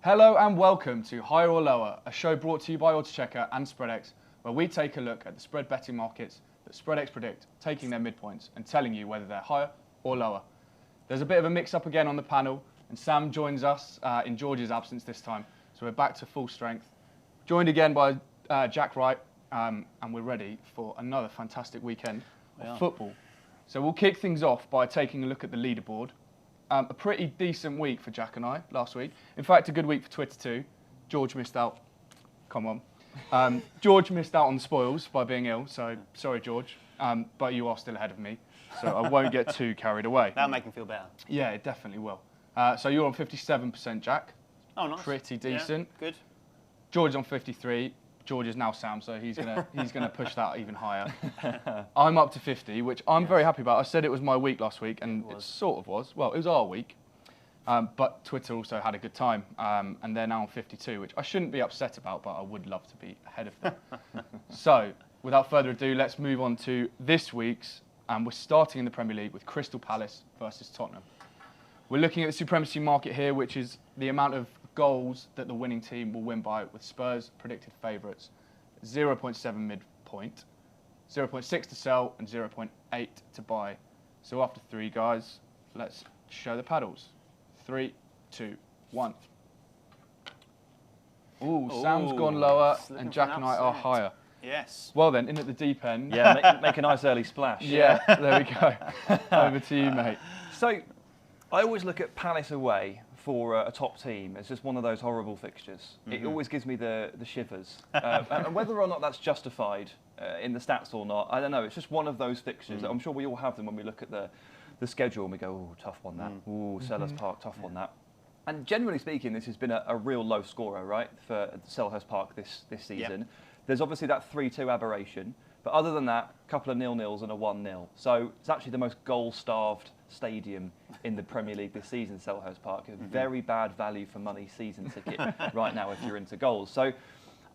Hello and welcome to Higher or Lower, a show brought to you by oddschecker and Spreadex, where we take a look at the spread betting markets that Spreadex predict, taking their midpoints and telling you whether they're higher or lower. There's a bit of a mix-up again on the panel, and Sam joins us in George's absence this time, so we're back to full strength. Joined again by Jack Wright, and we're ready for another fantastic weekend of football. So we'll kick things off by taking a look at the leaderboard. A pretty decent week for Jack and I last week. In fact, a good week for Twitter too. George missed out. Come on. George missed out on the spoils by being ill, so sorry, George. But you are still ahead of me, so I won't get too carried away. That'll make him feel better. Yeah, it definitely will. So you're on 57%, Jack. Oh, nice. Pretty decent. Yeah, good. George is on 53. George is now Sam, so he's gonna push that even higher. I'm up to 50, which I'm very happy about. I said it was my week last week, and it sort of was. Well, it was our week, but Twitter also had a good time, and they're now on 52, which I shouldn't be upset about, but I would love to be ahead of them. So, without further ado, let's move on to this week's, and we're starting in the Premier League with Crystal Palace versus Tottenham. We're looking at the Supremacy market here, which is the amount of goals that the winning team will win by, with Spurs predicted favourites, 0.7 midpoint, 0.6 to sell and 0.8 to buy. So after three, guys, let's show the paddles. 3, 2, 1. Ooh, Sam's gone lower and Jack and I are higher. Yes. Well then, in at the deep end. Yeah, make a nice early splash. Yeah, there we go. Over to you, mate. So, I always look at Palace away for a top team. It's just one of those horrible fixtures. It always gives me the shivers. And whether or not that's justified in the stats or not, I don't know. It's just one of those fixtures. I'm sure we all have them when we look at the schedule and we go, oh, tough one that. Ooh, Selhurst Park, tough one that. And generally speaking, this has been a real low scorer, right, for Selhurst Park this season. Yep. There's obviously that 3-2 aberration. But other than that, a couple of 0-0s and a 1-0. So it's actually the most goal-starved stadium in the Premier League this season, Selhurst Park. A very bad value for money season ticket right now if you're into goals. So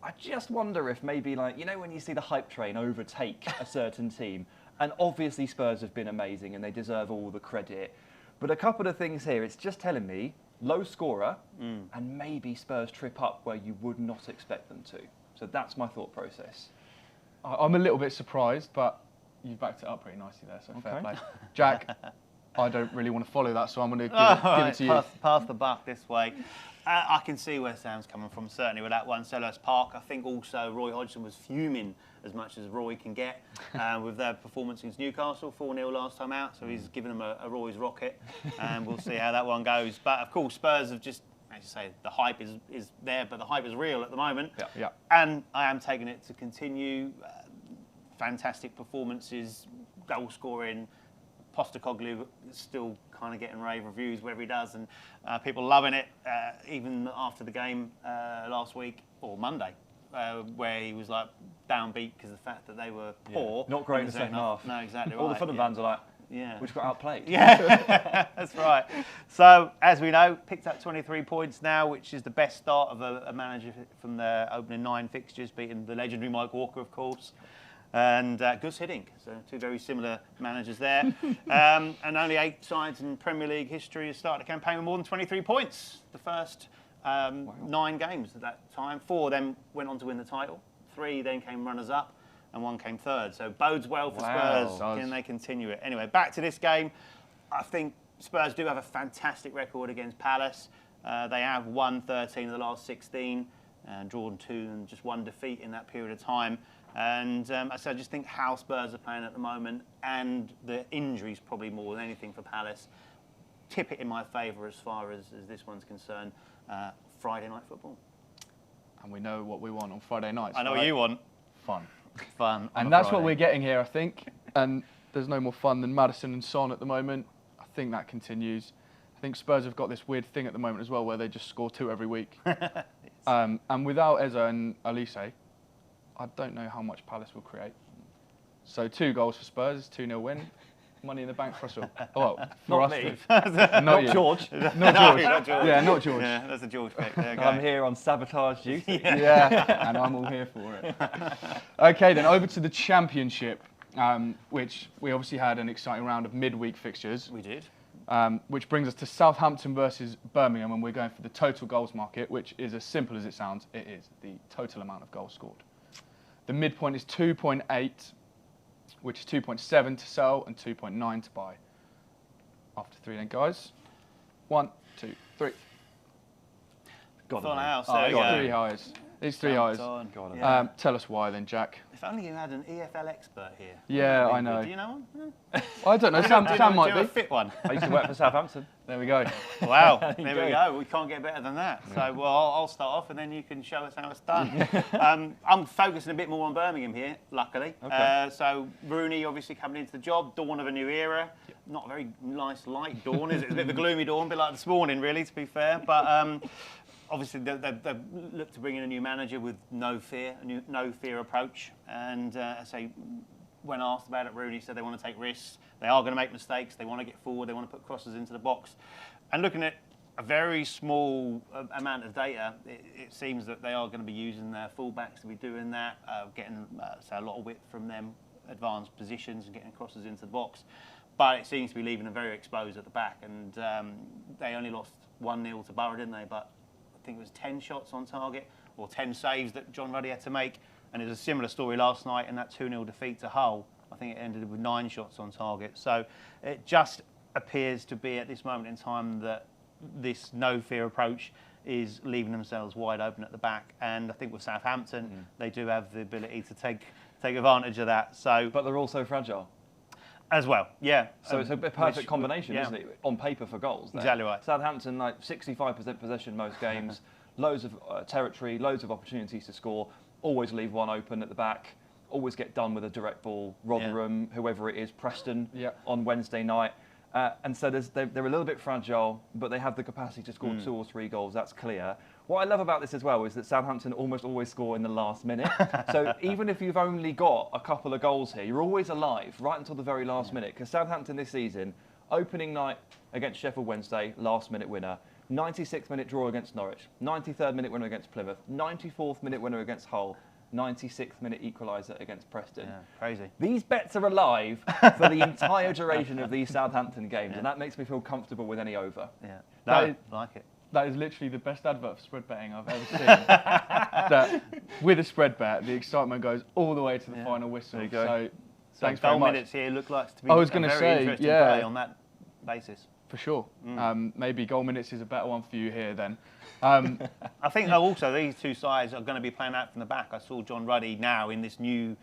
I just wonder if maybe, like, you know, when you see the hype train overtake a certain team, and obviously Spurs have been amazing and they deserve all the credit. But a couple of things here, it's just telling me low scorer and maybe Spurs trip up where you would not expect them to. So that's my thought process. I'm a little bit surprised, but you've backed it up pretty nicely there, so fair play. Jack, I don't really want to follow that, so I'm going to give it to you. Pass the buck this way. I can see where Sam's coming from, certainly with that one. Selhurst Park, I think also Roy Hodgson was fuming as much as Roy can get with their performance against Newcastle, 4-0 last time out, so he's given them a Roy's rocket, and we'll see how that one goes. But of course, Spurs have just, as you say, the hype is there, but the hype is real at the moment. Yeah. And I am taking it to continue. Fantastic performances, goal scoring. Postecoglou still kind of getting rave reviews wherever he does, and people loving it, even after the game last week, or Monday, where he was like downbeat because of the fact that they were poor. Not great in the second half. No, exactly right. All the Fulham fans are like, yeah, we just got outplayed. Yeah, that's right. So, as we know, picked up 23 points now, which is the best start of a manager from their opening 9 fixtures, beating the legendary Mike Walker, of course, and Gus Hiddink. So, 2 very similar managers there. And only 8 sides in Premier League history have started a campaign with more than 23 points. The first 9 games at that time. 4 then went on to win the title. 3 then came runners-up. And 1 came third. So bodes well for Spurs. Can they continue it? Anyway, back to this game. I think Spurs do have a fantastic record against Palace. They have won 13 of the last 16 and drawn 2 and just 1 defeat in that period of time. And I just think how Spurs are playing at the moment, and the injuries probably more than anything for Palace, tip it in my favour as far as this one's concerned. Friday night football. And we know what we want on Friday nights. I know what you want. Fun. And that's what we're getting here, I think. And there's no more fun than Maddison and Son at the moment. I think that continues. I think Spurs have got this weird thing at the moment as well, where they just score 2 every week. And without Eze and Elise, I don't know how much Palace will create. So 2 goals for Spurs, 2-0 win. Money in the bank for us all. Well, for us too. Not George. Not George. Yeah, not George. Yeah, that's a George pick. There you go. I'm here on sabotage duty. Yeah, and I'm all here for it. Okay, then over to the Championship, which we obviously had an exciting round of midweek fixtures. We did. which brings us to Southampton versus Birmingham, and we're going for the total goals market, which is as simple as it sounds. It is the total amount of goals scored. The midpoint is 2.8, which is 2.7 to sell and 2.9 to buy. After 3 then, guys. 1, 2, 3. Got the house. Oh, it's 3 highs. It's 3 highs. Yeah. Tell us why then, Jack. If only you had an EFL expert here. Yeah, I know. Do you know one? I don't know. Sam might be. A fit one. I used to work for Southampton. There we go. Wow, there we go. We can't get better than that. So, well, I'll start off and then you can show us how it's done. I'm focusing a bit more on Birmingham here, luckily. Okay. So, Rooney obviously coming into the job, dawn of a new era. Not a very nice light dawn, is it? It's a bit of a gloomy dawn, a bit like this morning, really, to be fair. But obviously, they've looked to bring in a new manager with no fear, a no fear approach. And I say, when asked about it, Rooney said they want to take risks. They are going to make mistakes. They want to get forward. They want to put crosses into the box. And looking at a very small amount of data, it seems that they are going to be using their fullbacks to be doing that, getting a lot of width from them, advanced positions and getting crosses into the box. But it seems to be leaving them very exposed at the back. And they only lost 1-0 to Borough, didn't they? But I think it was 10 shots on target or 10 saves that John Ruddy had to make. And it was a similar story last night in that 2-0 defeat to Hull. I think it ended with 9 shots on target. So it just appears to be at this moment in time that this no-fear approach is leaving themselves wide open at the back. And I think with Southampton, they do have the ability to take advantage of that. So, but they're also fragile. As well, yeah. So it's a perfect combination, isn't it, on paper for goals? There. Exactly right. Southampton, like 65% possession most games, loads of territory, loads of opportunities to score, always leave one open at the back, always get done with a direct ball. Rotherham, whoever it is, Preston on Wednesday night. And so they're a little bit fragile, but they have the capacity to score 2 or 3 goals, that's clear. What I love about this as well is that Southampton almost always score in the last minute. So even if you've only got a couple of goals here, you're always alive right until the very last minute. Because Southampton this season, opening night against Sheffield Wednesday, last minute winner. 96th minute draw against Norwich. 93rd minute winner against Plymouth. 94th minute winner against Hull. 96th minute equaliser against Preston. Yeah, crazy. These bets are alive for the entire duration of these Southampton games, and that makes me feel comfortable with any over. Yeah, I like it. That is literally the best advert for spread betting I've ever seen. That with a spread bet, the excitement goes all the way to the final whistle. There you go. So thanks very goal much. Minutes here look like to be I was going to say, interesting play on that basis. For sure. Maybe goal minutes is a better one for you here then. I think also these two sides are going to be playing out from the back. I saw John Ruddy now in this new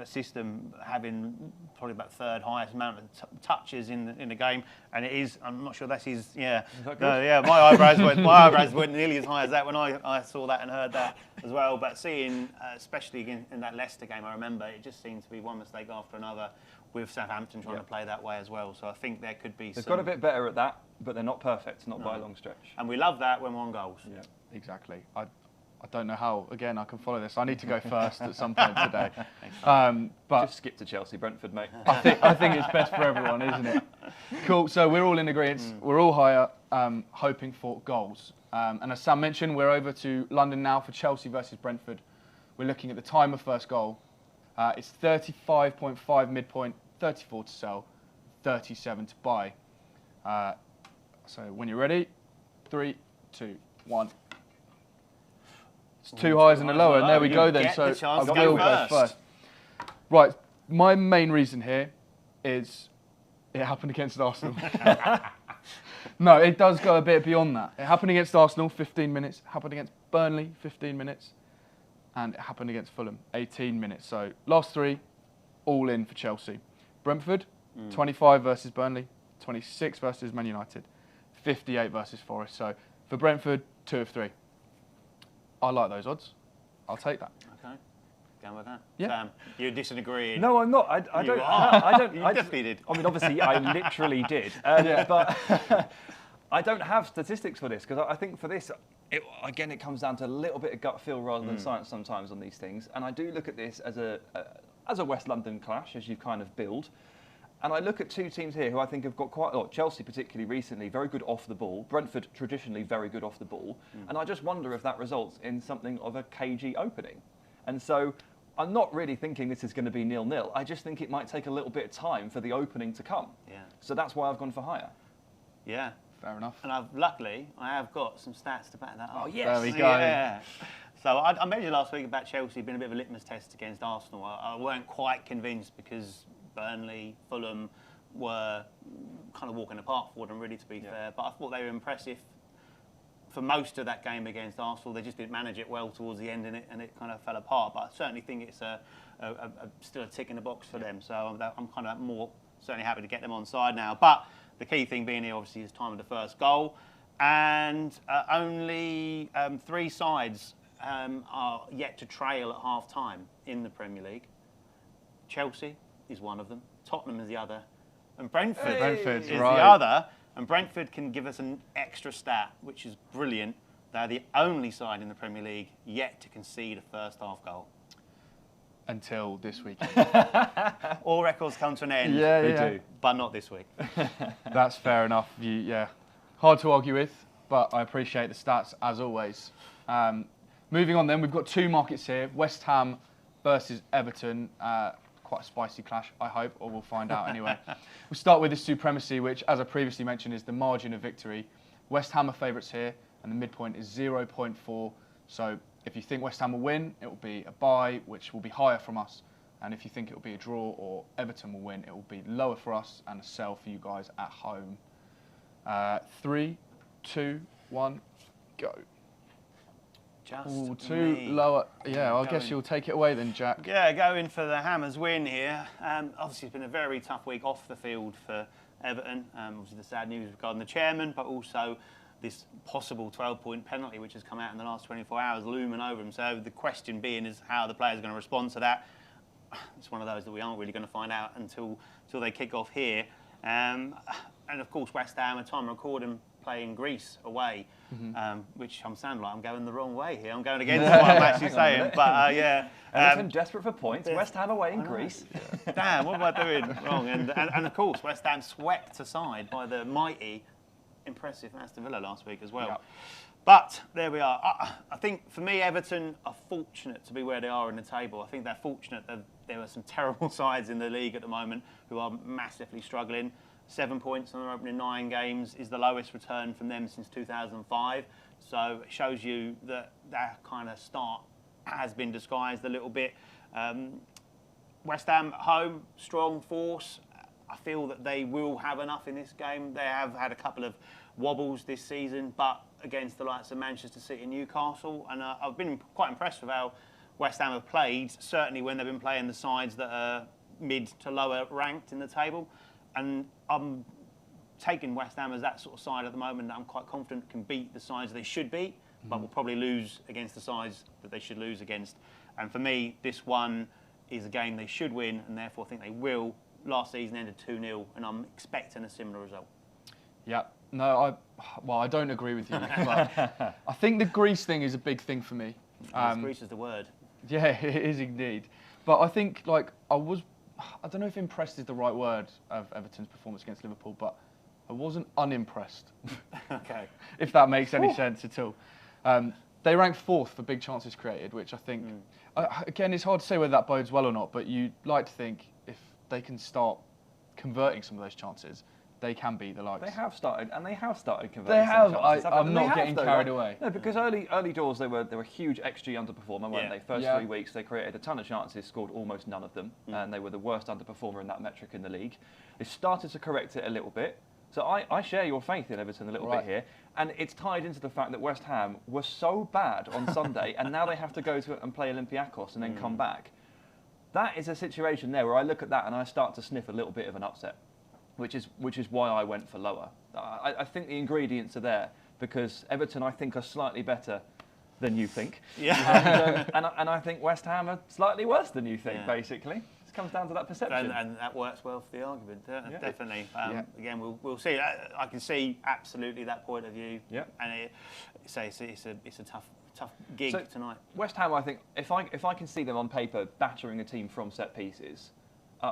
system having probably about third highest amount of touches in the game, and it is. I'm not sure that's his. Yeah, my eyebrows went nearly as high as that when I saw that and heard that as well. But seeing, especially in that Leicester game, I remember it just seemed to be one mistake after another, with Southampton trying to play that way as well. So I think there could be. They've got a bit better at that, but they're not perfect, not by a long stretch. And we love that when we're on goals. Yeah, exactly. I don't know how, again, I can follow this. I need to go first at some point today. But just skip to Chelsea, Brentford, mate. I think it's best for everyone, isn't it? Cool, so we're all in agreement. We're all higher, hoping for goals. And as Sam mentioned, we're over to London now for Chelsea versus Brentford. We're looking at the time of first goal. It's 35.5 midpoint, 34 to sell, 37 to buy. So when you're ready, 3, 2, 1. It's 2 highs and a lower, and there we go then. So I will go first. Right, my main reason here is it happened against Arsenal. No, it does go a bit beyond that. It happened against Arsenal, 15 minutes. It happened against Burnley, 15 minutes. And it happened against Fulham, 18 minutes. So last 3, all in for Chelsea. Brentford, 25 versus Burnley, 26 versus Man United, 58 versus Forest. So for Brentford, 2 of 3. I like those odds. I'll take that. Okay, going with that. Yeah. Sam, you're disagreeing. No, I'm not. I don't. You definitely did. I mean, obviously, I literally did. But I don't have statistics for this because I think for this, again, it comes down to a little bit of gut feel rather than science sometimes on these things. And I do look at this as a West London clash, as you kind of build. And I look at 2 teams here who I think have got Chelsea particularly recently, very good off the ball. Brentford traditionally very good off the ball. And I just wonder if that results in something of a cagey opening. And so I'm not really thinking this is going to be 0-0. I just think it might take a little bit of time for the opening to come. Yeah. So that's why I've gone for higher. Yeah. Fair enough. And luckily, I have got some stats to back that up. Oh, yes. There we go. Yeah. So I mentioned last week about Chelsea being a bit of a litmus test against Arsenal. I weren't quite convinced because Burnley, Fulham were kind of walking apart for them, really, to be fair. But I thought they were impressive for most of that game against Arsenal. They just didn't manage it well towards the end, and it kind of fell apart. But I certainly think it's still a tick in the box for them. So I'm kind of more certainly happy to get them on side now. But the key thing being here, obviously, is time of the first goal. And only 3 sides are yet to trail at half-time in the Premier League. Chelsea is one of them. Tottenham is the other. And Brentford is the other. And Brentford can give us an extra stat, which is brilliant. They're the only side in the Premier League yet to concede a first-half goal. Until this week. All records come to an end. Yeah, they yeah. do. But not this week. That's fair enough. Yeah. Hard to argue with, but I appreciate the stats as always. Moving on then, we've got 2 markets here. West Ham versus Everton. Quite a spicy clash, I hope, or we'll find out anyway. We'll start with the Supremacy, which, as I previously mentioned, is the margin of victory. West Ham are favourites here, and the midpoint is 0.4. So if you think West Ham will win, it will be a bye, which will be higher from us. And if you think it will be a draw or Everton will win, it will be lower for us and a sell for you guys at home. 3, 2, 1, go. Just 2 lower. Yeah, I guess you'll take it away then, Jack. Yeah, going for the Hammers win here. Obviously, it's been a very tough week off the field for Everton. Obviously, the sad news regarding the chairman, but also this possible 12-point penalty, which has come out in the last 24 hours, looming over them. So the question being is how the players are going to respond to that. It's one of those that we aren't really going to find out until they kick off here. And of course, West Ham, at time of recording, playing Greece away, which I'm sounding like I'm going the wrong way here. I'm going against what I'm actually saying. But yeah. Everton desperate for points. West Ham away in Greece. Damn, what am I doing wrong? And of course, West Ham swept aside by the mighty, impressive Aston Villa last week as well. Yep. But there we are. I think for me, Everton are fortunate to be where they are in the table. I think they're fortunate that there are some terrible sides in the league at the moment who are massively struggling. 7 points on their opening 9 games is the lowest return from them since 2005. So it shows you that that kind of start has been disguised a little bit. West Ham at home, strong force. I feel that they will have enough in this game. They have had a couple of wobbles this season, but against the likes of Manchester City and Newcastle. And I've been quite impressed with how West Ham have played, certainly when they've been playing the sides that are mid to lower ranked in the table. And I'm taking West Ham as that sort of side at the moment that I'm quite confident can beat the sides they should beat, but will probably lose against the sides that they should lose against. And for me, this one is a game they should win, and therefore I think they will. Last season ended 2-0, and I'm expecting a similar result. Yeah, no, I don't agree with you. But I think the Greece thing is a big thing for me. Greece is the word. Yeah, it is indeed. But I think, I don't know if impressed is the right word of Everton's performance against Liverpool, but I wasn't unimpressed. Okay. If that makes any sense at all. They ranked 4th for big chances created, which I think, again, it's hard to say whether that bodes well or not, but you'd like to think if they can start converting some of those chances, they can beat the likes. They have started converting. They have. Some chances, I'm not getting carried away. No, because early doors they were huge XG underperformer, weren't they? First 3 weeks they created a ton of chances, scored almost none of them, and they were the worst underperformer in that metric in the league. They started to correct it a little bit. So I share your faith in Everton a little bit here, and it's tied into the fact that West Ham were so bad on Sunday, and now they have to go to and play Olympiacos and then come back. That is a situation there where I look at that and I start to sniff a little bit of an upset, which is why I went for lower. I think the ingredients are there because Everton I think are slightly better than you think, and I think West Ham are slightly worse than you think. Basically, it comes down to that perception, and that works well for the argument. Definitely. Again, we'll see. I can see absolutely that point of view. And it's a tough gig tonight. West Ham, I think, if I can see them on paper battering a team from set pieces,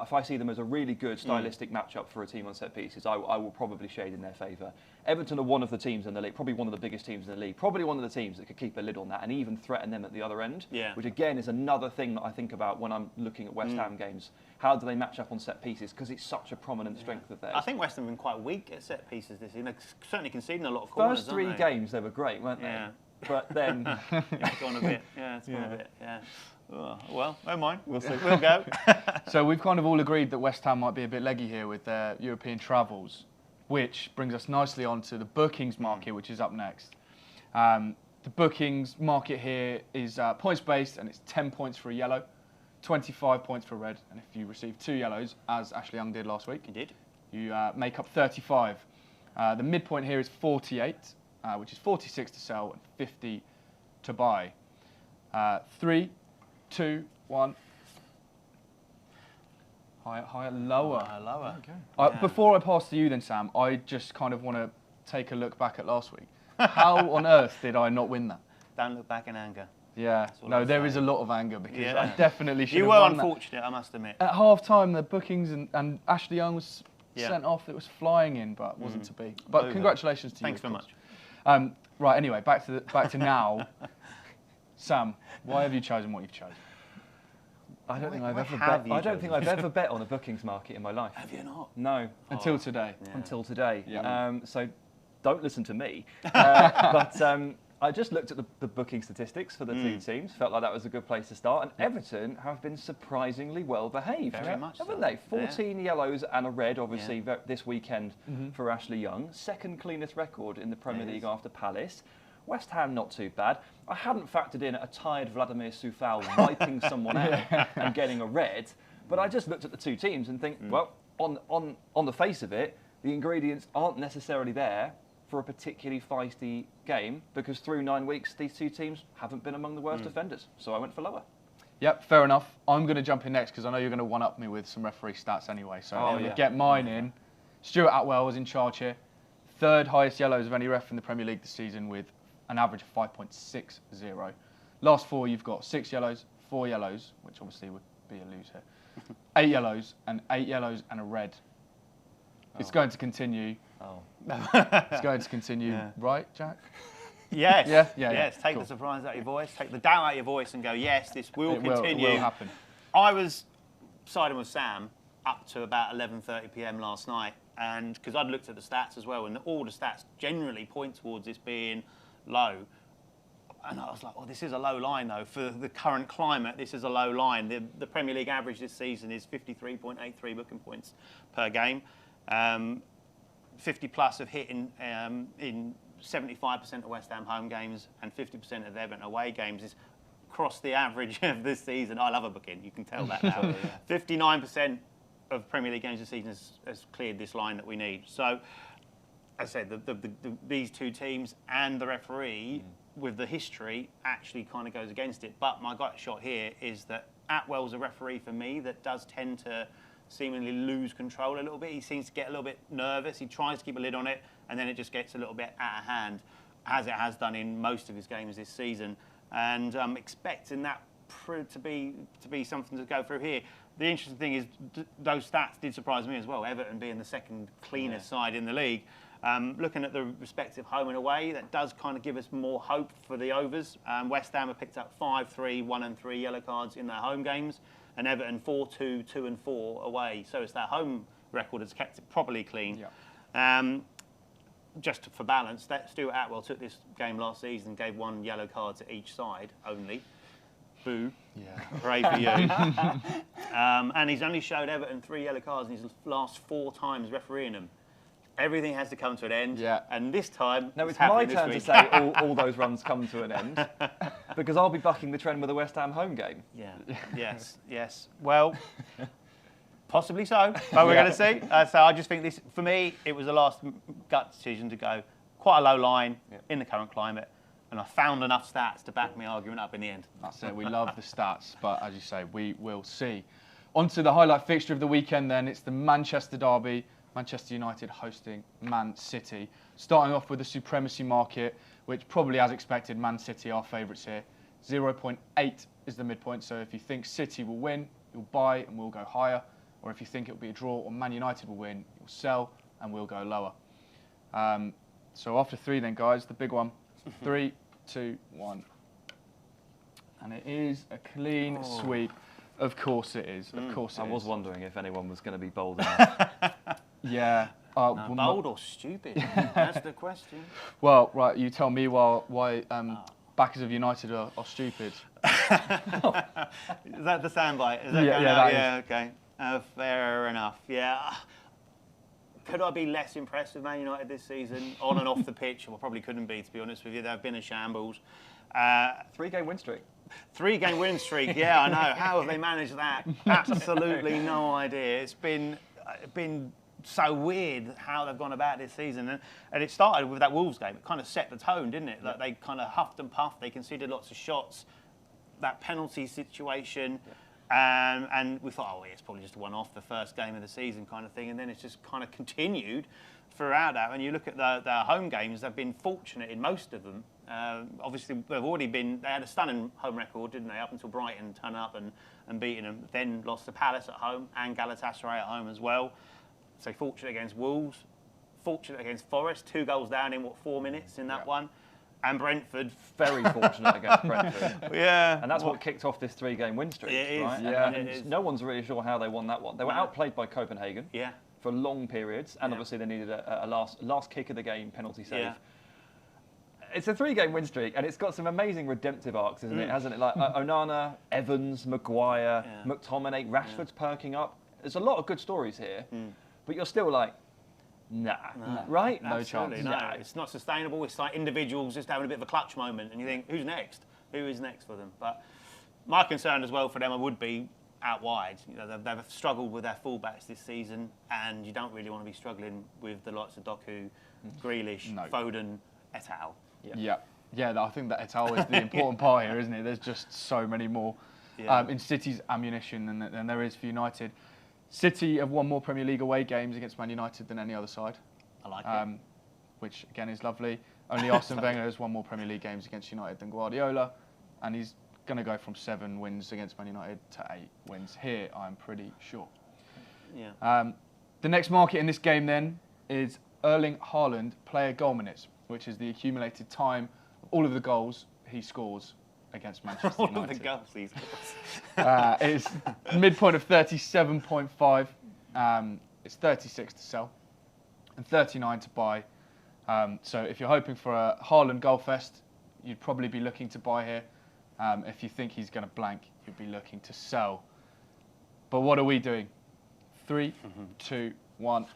if I see them as a really good stylistic matchup for a team on set pieces, I will probably shade in their favour. Everton are one of the teams in the league, probably one of the biggest teams in the league, probably one of the teams that could keep a lid on that and even threaten them at the other end, which again is another thing that I think about when I'm looking at West Ham games. How do they match up on set pieces? Because it's such a prominent strength of theirs. I think West Ham have been quite weak at set pieces this season. They're certainly conceding a lot of corners. First 3 games, they were great, weren't they? Yeah. But then... It's gone a bit. Yeah, it's gone a bit, Oh, well, never mind. We'll see. We'll go. So we've kind of all agreed that West Ham might be a bit leggy here with their European travels, which brings us nicely on to the bookings market, which is up next. The bookings market here is points-based, and it's 10 points for a yellow, 25 points for a red, and if you receive 2 yellows, as Ashley Young did last week, you make up 35. The midpoint here is 48, which is 46 to sell and 50 to buy. 3, 2, 1. Higher, lower. Lower. Okay. Before I pass to you then, Sam, I just kind of want to take a look back at last week. How on earth did I not win that? Don't look back in anger. Yeah, no, there is a lot of anger because I definitely should have You won were unfortunate, I must admit. At half-time, the bookings and Ashley Young was sent off. It was flying in, but wasn't to be. But congratulations to you. Thanks very much. Right, anyway, back to now. Sam, why have you chosen what you've chosen? I don't think I've ever bet on a bookings market in my life. Have you not? No. Until today. Yeah. Until today. Yeah. So don't listen to me. But I just looked at the booking statistics for the 2 teams. Felt like that was a good place to start. And Everton have been surprisingly well behaved. Very much haven't so. they? 14 yellows and a red, obviously, this weekend for Ashley Young. Second cleanest record in the Premier League after Palace. West Ham, not too bad. I hadn't factored in a tired Vladimir Soufal wiping someone out and getting a red, but I just looked at the 2 teams and think, well, on the face of it, the ingredients aren't necessarily there for a particularly feisty game because through 9 weeks, these 2 teams haven't been among the worst offenders. So I went for lower. Yep, fair enough. I'm going to jump in next because I know you're going to one-up me with some referee stats anyway. So I'm going to get mine in. Stuart Atwell was in charge here. 3rd highest yellows of any ref in the Premier League this season with an average of 5.60. Last 4, you've got 6 yellows, 4 yellows, which obviously would be a lose here. 8 yellows and 8 yellows and a red. It's going to continue. It's going to continue, right, Jack? Yes. Yes. Take the surprise out of your voice. Take the doubt out of your voice and go, yes, this will continue. It will happen. I was siding with Sam up to about 11:30 p.m. last night, and because I'd looked at the stats as well, and all the stats generally point towards this being low. And I was like, well, this is a low line, though. For the current climate, this is a low line. The Premier League average this season is 53.83 booking points per game. 50 plus have hit in 75% of West Ham home games and 50% of Everton away games. Is across the average of this season. I love a booking, you can tell that now. 59% of Premier League games this season has cleared this line that we need. So, as I said, these 2 teams and the referee, with the history, actually kind of goes against it. But my gut shot here is that Atwell's a referee for me that does tend to seemingly lose control a little bit. He seems to get a little bit nervous. He tries to keep a lid on it, and then it just gets a little bit out of hand, as it has done in most of his games this season. And I'm expecting that to be something to go through here. The interesting thing is those stats did surprise me as well. Everton being the 2nd cleanest side in the league. Looking at the respective home and away, that does kind of give us more hope for the overs. West Ham have picked up 5, 3, 1 and 3 yellow cards in their home games, and Everton 4, 2, 2 and 4 away. So it's their home record that's kept it properly clean. Yeah. Just for balance, Stuart Atwell took this game last season and gave 1 yellow card to each side only. Boo. Yeah. Pray for you. And he's only showed Everton 3 yellow cards in his last 4 times refereeing them. Everything has to come to an end. Yeah. And this time, no, it's my turn to say all those runs come to an end because I'll be bucking the trend with a West Ham home game. Yeah. Yes. Well, possibly so, but we're going to see. So I just think this, for me, it was the last gut decision to go quite a low line in the current climate. And I found enough stats to back my argument up in the end. That's it. We love the stats, but as you say, we will see. On to the highlight fixture of the weekend then. It's the Manchester derby. Manchester United hosting Man City. Starting off with the Supremacy market, which probably as expected, Man City are favourites here. 0.8 is the midpoint, so if you think City will win, you'll buy and we'll go higher. or if you think it'll be a draw or Man United will win, you'll sell and we'll go lower. So after 3 then, guys, the big one. 3, 2, 1. And it is a clean sweep. Of course it is. Of course it is. I was wondering if anyone was going to be bold enough. Yeah. No, bold or stupid? That's the question. Well, right, you tell me why backers of United are stupid. Is that the soundbite? Is that yeah, okay. Fair enough. Yeah. Could I be less impressed with Man United this season, on and off the pitch? Well, probably couldn't be, to be honest with you. They've been a shambles. 3-game win streak. 3-game win streak. Yeah, I know. How have they managed that? Absolutely no idea. It's been so weird how they've gone about this season. And it started with that Wolves game. It kind of set the tone, didn't it? Like they kind of huffed and puffed. They conceded lots of shots. That penalty situation. And we thought, oh, yeah, it's probably just a one-off, the first game of the season kind of thing. And then it's just kind of continued throughout that. When you look at their home games, they've been fortunate in most of them. Obviously, they had a stunning home record, didn't they, up until Brighton turned up and beating them. Then lost to Palace at home and Galatasaray at home as well. So fortunate against Wolves, fortunate against Forest, 2 goals down in, 4 minutes in that one. And Brentford. Very fortunate against Brentford. Yeah. And that's what kicked off this 3-game win streak, it is, right? yeah. And no one's really sure how they won that one. They were outplayed by Copenhagen for long periods, and obviously they needed a last kick of the game penalty save. Yeah. It's a 3-game win streak, and it's got some amazing redemptive arcs, isn't it? Hasn't it? Like Onana, Evans, Maguire, McTominay, Rashford's perking up. There's a lot of good stories here, but you're still like, nah, right? No chance. No, it's not sustainable. It's like individuals just having a bit of a clutch moment, and you think, who's next? Who is next for them? But my concern as well for them would be out wide. You know, they've struggled with their fullbacks this season, and you don't really want to be struggling with the likes of Doku, Grealish, Foden, et al. Yeah, I think that et al is the important part here, isn't it? There's just so many more in City's ammunition than there is for United. City have won more Premier League away games against Man United than any other side. I like it. Which, again, is lovely. Only Arsene Wenger has won more Premier League games against United than Guardiola. And he's going to go from 7 wins against Man United to 8 wins here, I'm pretty sure. Yeah. The next market in this game, then, is Erling Haaland player goal minutes, which is the accumulated time of all of the goals he scores against Manchester United. All of the goals he scores. It's midpoint of 37.5. It's 36 to sell and 39 to buy. So if you're hoping for a Haaland goal fest, you'd probably be looking to buy here. If you think he's going to blank, you'd be looking to sell. But what are we doing? 3, 2, 1.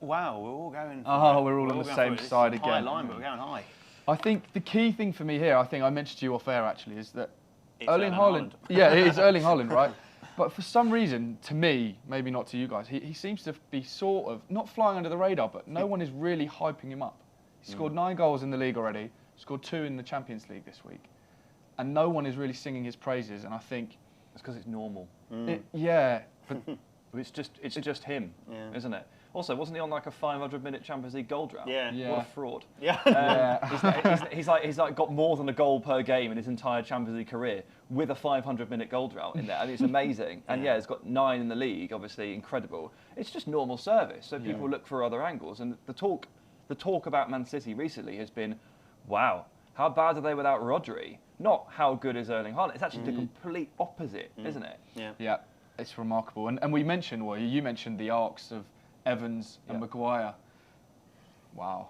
Wow, we're all going. We're all on the same side again. High line, but we're going high. I think the key thing for me here, I think I mentioned to you off air actually, is that Erling Haaland. Yeah, it is Erling Haaland, right? But for some reason, to me, maybe not to you guys, he seems to be sort of not flying under the radar, but no one is really hyping him up. He scored 9 goals in the league already, scored 2 in the Champions League this week, and no one is really singing his praises. And I think it's because it's normal. But it's just him, isn't it? Also, wasn't he on like a 500-minute Champions League goal drought? Yeah. What a fraud. Yeah. He's like got more than a goal per game in his entire Champions League career with a 500-minute goal drought in there. I mean, it's amazing. And he's got 9 in the league, obviously incredible. It's just normal service. So people look for other angles. And the talk about Man City recently has been, wow, how bad are they without Rodri? Not how good is Erling Haaland. It's actually the complete opposite, isn't it? Yeah, it's remarkable. And we mentioned, you mentioned the arcs of Evans and Maguire. Wow.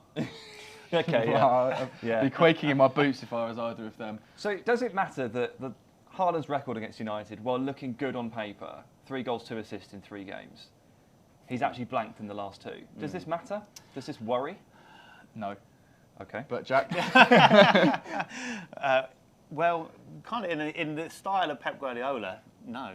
Okay, wow. I'd be quaking in my boots if I was either of them. So does it matter that Haaland's record against United, while looking good on paper, 3 goals, 2 assists in 3 games, he's actually blanked in the last 2. Does this matter? Does this worry? No. Okay. But Jack? Well, kind of in the style of Pep Guardiola, no,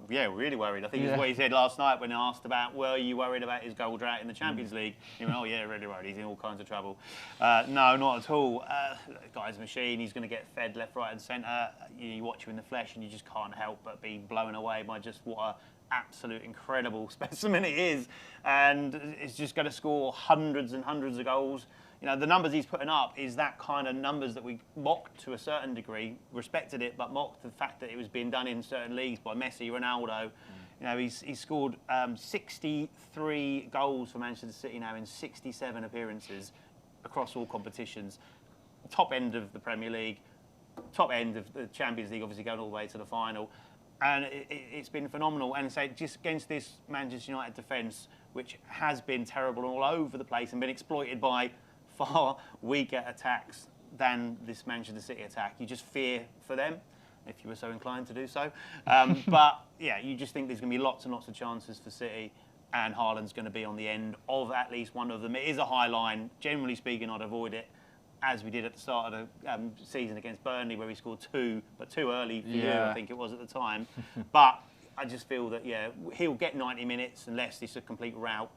really worried. I think it's what he said last night when asked about, were you worried about his goal drought in the Champions League? He went, really worried. He's in all kinds of trouble. No, not at all. The guy's a machine. He's going to get fed left, right and centre. You watch him in the flesh and you just can't help but be blown away by just what an absolute incredible specimen he is. And it's just going to score hundreds and hundreds of goals. You know, the numbers he's putting up is that kind of numbers that we mocked to a certain degree, respected it, but mocked the fact that it was being done in certain leagues by Messi, Ronaldo. You know, he's scored 63 goals for Manchester City now in 67 appearances across all competitions. Top end of the Premier League, top end of the Champions League, obviously going all the way to the final. And it's been phenomenal. And so just against this Manchester United defence, which has been terrible all over the place and been exploited by far weaker attacks than this Manchester City attack, you just fear for them, if you were so inclined to do so. But yeah, you just think there's going to be lots and lots of chances for City, and Haaland's going to be on the end of at least one of them. It is a high line. Generally speaking, I'd avoid it, as we did at the start of the season against Burnley, where he scored 2, but too early for you, I think it was at the time. But I just feel that, yeah, he'll get 90 minutes unless it's a complete rout,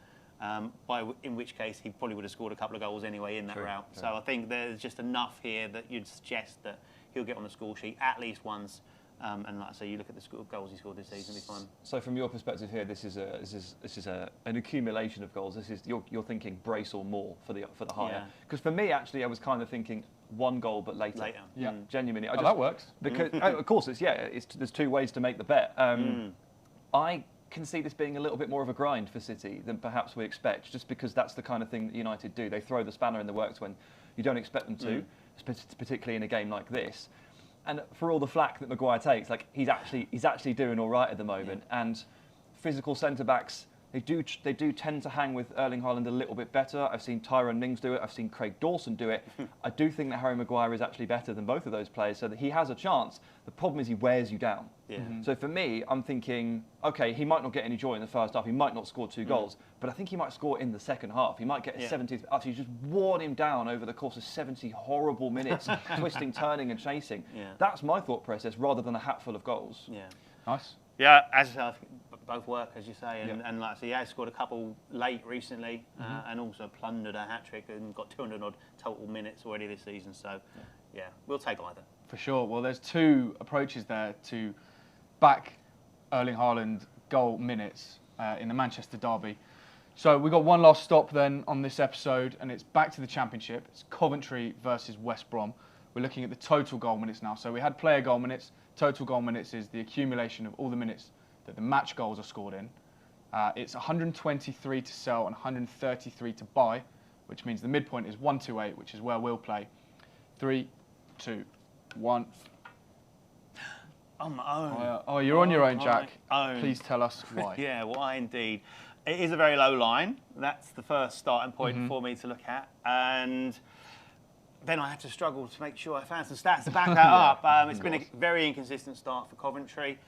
in which case he probably would have scored a couple of goals anyway in that rout. So I think there's just enough here that you'd suggest that he'll get on the score sheet at least once. And like I say, you look at the goals he scored this season, he'll be fine. So from your perspective here, this is an accumulation of goals. This is you're thinking brace or more for the higher. Because for me, actually, I was kind of thinking 1 goal but later. Yeah, genuinely. That works. Because of course, there's 2 ways to make the bet. I can see this being a little bit more of a grind for City than perhaps we expect, just because that's the kind of thing that United do. They throw the spanner in the works when you don't expect them to, particularly in a game like this. And for all the flack that Maguire takes, like he's actually doing all right at the moment. And physical centre backs, they do tend to hang with Erling Haaland a little bit better. I've seen Tyrone Mings do it. I've seen Craig Dawson do it. I do think that Harry Maguire is actually better than both of those players, so that he has a chance. The problem is he wears you down. So for me, I'm thinking, okay, he might not get any joy in the first half. He might not score 2 goals, but I think he might score in the second half. He might get a 70th. Actually, just worn him down over the course of 70 horrible minutes, twisting, turning, and chasing. That's my thought process, rather than a hatful of goals. Nice. Yeah, as both work, as you say, and like I say, he has scored a couple late recently, and also plundered a hat-trick and got 200 odd total minutes already this season. So, yeah, we'll take either. For sure. Well, there's 2 approaches there to back Erling Haaland goal minutes in the Manchester derby. So we've got one last stop then on this episode, and it's back to the Championship. It's Coventry versus West Brom. We're looking at the total goal minutes now. So we had player goal minutes. Total goal minutes is the accumulation of all the minutes that the match goals are scored in. It's 123 to sell and 133 to buy, which means the midpoint is 128, which is where we'll play. 3, 2, 1. On my own. Oh, you're on your own, Jack. Own. Please tell us why. Yeah, why indeed. It is a very low line. That's the first starting point for me to look at. And then I had to struggle to make sure I found some stats to back that up. It's been a very inconsistent start for Coventry,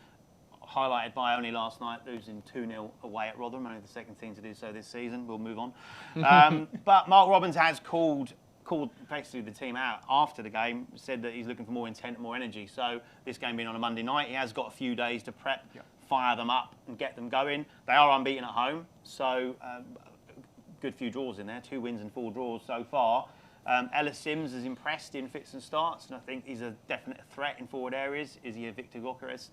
highlighted by only last night losing 2-0 away at Rotherham, only the second team to do so this season. We'll move on. But Mark Robbins has called basically the team out after the game, said that he's looking for more intent, more energy. So this game being on a Monday night, he has got a few days to prep, fire them up and get them going. They are unbeaten at home, so good few draws in there, 2 wins and 4 draws so far. Ellis Sims has impressed in fits and starts, and I think he's a definite threat in forward areas. Is he a Victor Gyökeres?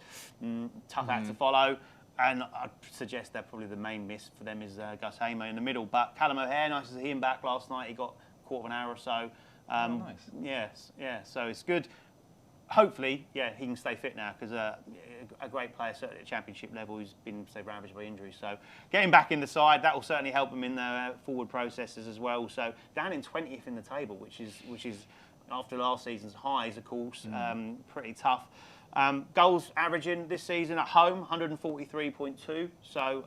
Tough act to follow. And I'd suggest that probably the main miss for them is Gus Hamer in the middle. But Callum O'Hare, nice to see him back last night. He got a quarter of an hour or so. Nice. Yes, yeah. So it's good. Hopefully, yeah, he can stay fit now, because a great player, certainly at Championship level, who's been, say, ravaged by injuries. So getting back in the side, that will certainly help them in their forward processes as well. So down in 20th in the table, which is after last season's highs, of course, pretty tough. Goals averaging this season at home, 143.2. So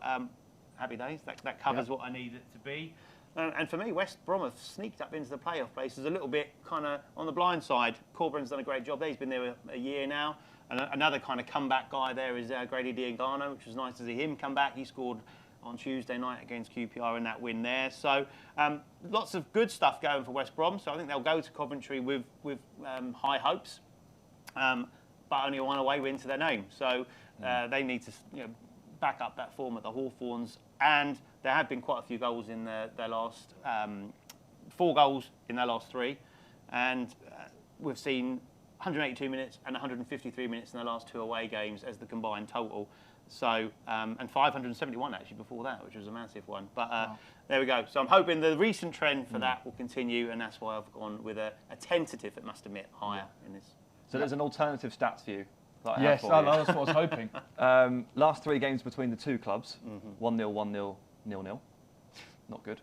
happy days. That covers what I need it to be. And for me, West Brom have sneaked up into the playoff places a little bit kind of on the blind side. Corbyn's done a great job there. He's been there a year now. And another kind of comeback guy there is Grady Diangano, which was nice to see him come back. He scored on Tuesday night against QPR in that win there. So lots of good stuff going for West Brom. So I think they'll go to Coventry with high hopes, but only one away win to their name. So they need to back up that form at the Hawthorns. And there have been quite a few goals in their last 4 goals in their last 3, and we've seen 182 minutes and 153 minutes in their last 2 away games as the combined total. So and 571 actually before that, which was a massive one. But there we go. So I'm hoping the recent trend for that will continue, and that's why I've gone with a tentative, I must admit, higher in this. So there's an alternative stats view that I have Yes, for that you. was what I was hoping. Last 3 games between the two clubs, 1-0, 1-0, 0-0. Not good.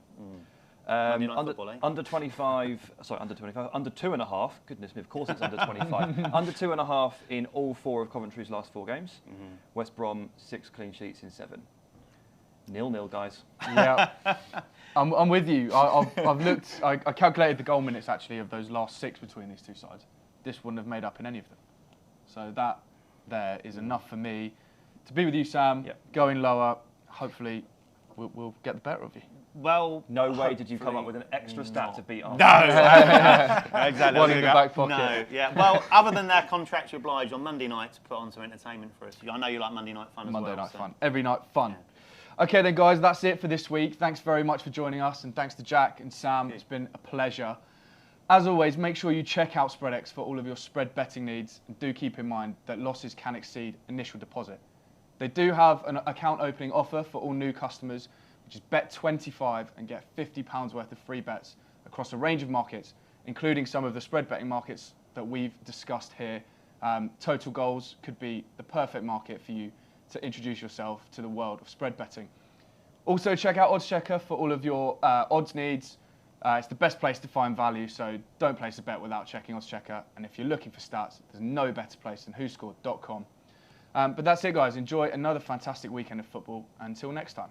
Monday night football, eh? Under 25, under 2.5. Goodness me, of course it's under 25. Under 2.5 in all 4 of Coventry's last 4 games. West Brom 6 clean sheets in 7. 0-0, guys. Yeah, I'm with you. I've looked. I calculated the goal minutes actually of those last 6 between these two sides. This wouldn't have made up in any of them. So that there is enough for me to be with you, Sam. Yep. Going lower. Hopefully, we'll get the better of you. Well, No way did you come up with an extra stat to beat Arsenal. No, exactly. One in the back pocket. No, yeah. Well, other than that, contractually obliged on Monday night to put on some entertainment for us. I know you like Monday night fun as well. Monday night fun. Every night fun. Okay then, guys, that's it for this week. Thanks very much for joining us, and thanks to Jack and Sam. It's been a pleasure. As always, make sure you check out Spreadex for all of your spread betting needs, and do keep in mind that losses can exceed initial deposit. They do have an account opening offer for all new customers, which is bet 25 and get £50 worth of free bets across a range of markets, including some of the spread betting markets that we've discussed here. Total goals could be the perfect market for you to introduce yourself to the world of spread betting. Also, check out oddschecker for all of your odds needs. It's the best place to find value, so don't place a bet without checking oddschecker. And if you're looking for stats, there's no better place than WhoScored.com. But that's it, guys. Enjoy another fantastic weekend of football. Until next time.